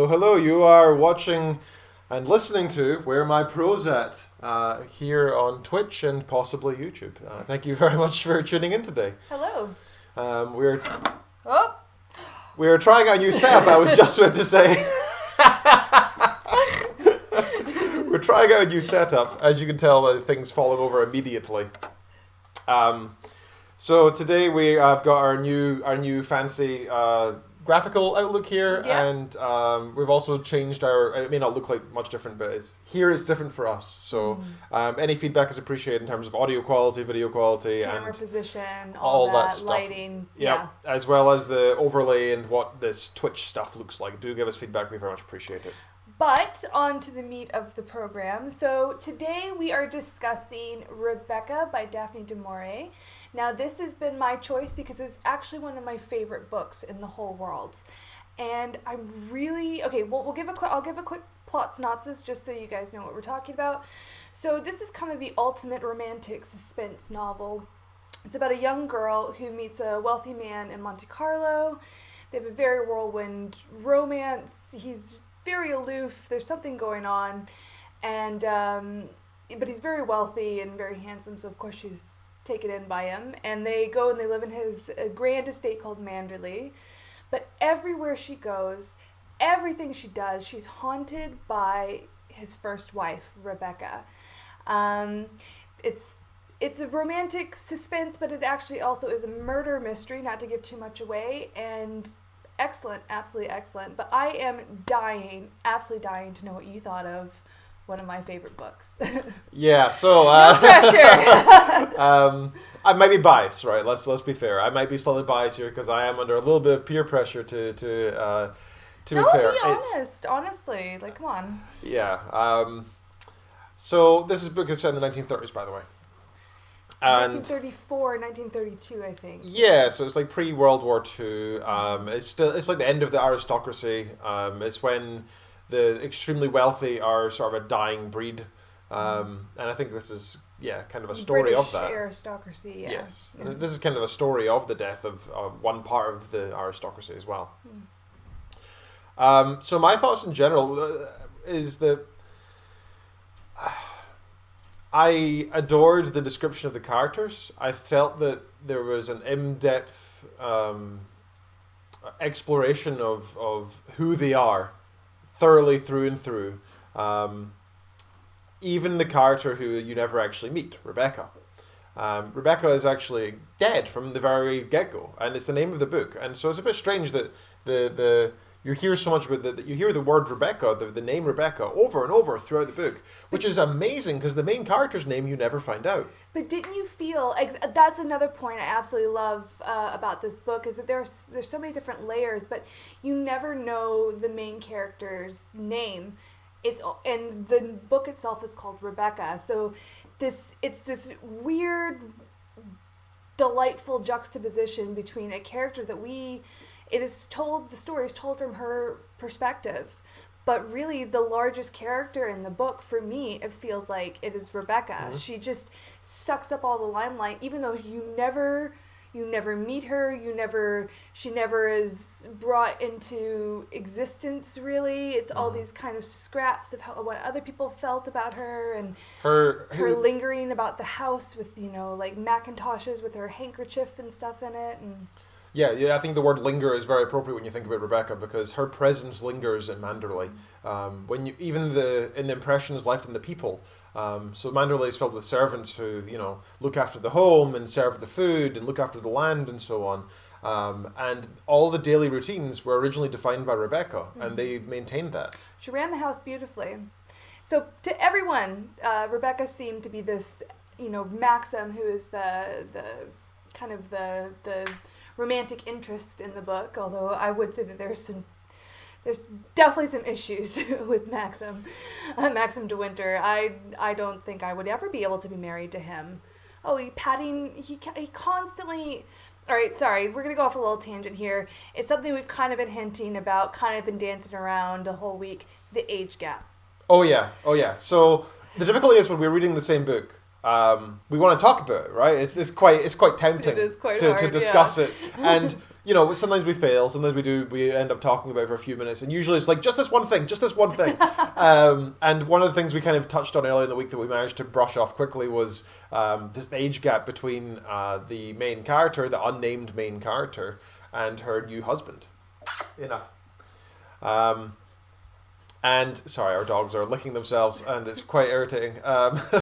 Hello. You are watching and listening to Where My Prose At here on Twitch and possibly YouTube. Thank you very much for tuning in today. Hello. We're trying out a new setup, I was just about to say. We're trying out a new setup, as you can tell by things falling over immediately. So today we have got our new fancy graphical outlook here, and we've also changed our. It may not look like much different, but it's different for us. So any feedback is appreciated in terms of audio quality, video quality, camera and position, all that stuff. lighting, as well as the overlay and what this Twitch stuff looks like. Do give us feedback; we very much appreciate it. But on to the meat of the program. So today we are discussing Rebecca by Daphne du Maurier. Now this has been my choice because it's actually one of my favorite books in the whole world. And I'm really, I'll give a quick plot synopsis just so you guys know what we're talking about. So this is kind of the ultimate romantic suspense novel. It's about a young girl who meets a wealthy man in Monte Carlo. They have a very whirlwind romance. He's very aloof. There's something going on, and but he's very wealthy and very handsome. So of course she's taken in by him, and they go and they live in his grand estate called Manderley. But everywhere she goes, everything she does, she's haunted by his first wife, Rebecca. It's a romantic suspense, but it actually also is a murder mystery. Not to give too much away, and excellent, absolutely excellent. But I am absolutely dying to know what you thought of one of my favorite books. Yeah, so no pressure. I might be biased, right? Let's be fair. I might be slightly biased here because I am under a little bit of peer pressure to be fair. Be honest. Honestly, come on. Yeah. So this book is set in the 1930s, by the way. And 1934, 1932, I think. Yeah, so it's like pre-World War II. It's like the end of the aristocracy. It's when the extremely wealthy are sort of a dying breed. And I think this is kind of a story British of that. Aristocracy. Yeah. Yes, this is kind of a story of the death of one part of the aristocracy as well. So my thoughts in general is that I adored the description of the characters. I felt that there was an in-depth exploration of who they are, thoroughly through and through. Even the character who you never actually meet, Rebecca. Rebecca is actually dead from the very get-go, and it's the name of the book. And so it's a bit strange that you hear so much about that you hear the word Rebecca, the name Rebecca, over and over throughout the book, which is amazing because the main character's name you never find out. But didn't you feel that's another point I absolutely love about this book is that there's so many different layers, but you never know the main character's name. And the book itself is called Rebecca. So it's this weird, delightful juxtaposition between a character that the story is told from her perspective, but really the largest character in the book for me, it feels like it is Rebecca. Mm-hmm. She just sucks up all the limelight, even though you never meet her, she never is brought into existence really. It's all these kind of scraps of what other people felt about her, and her lingering about the house with Macintoshes with her handkerchief and stuff in it. And Yeah, I think the word linger is very appropriate when you think about Rebecca because her presence lingers in Manderley. In the impressions left in the people. So Manderley is filled with servants who, look after the home and serve the food and look after the land and so on. And all the daily routines were originally defined by Rebecca, and they maintained that. She ran the house beautifully. So to everyone, Rebecca seemed to be this, Maxim, who is the kind of the romantic interest in the book, although I would say that there's definitely some issues with Maxim de Winter. I don't think I would ever be able to be married to him. He constantly. All right, sorry, we're gonna go off a little tangent here. It's something we've kind of been hinting about, kind of been dancing around the whole week. The age gap. Oh yeah. So the difficulty is when we're reading the same book. We want to talk about it, right? It's quite tempting it is quite to hard, discuss it. And you know, sometimes we fail, sometimes we end up talking about it for a few minutes, and usually it's like, just this one thing. And one of the things we kind of touched on earlier in the week that we managed to brush off quickly was this age gap between the main character, the unnamed main character, and her new husband. Enough. And sorry, our dogs are licking themselves, and it's quite irritating.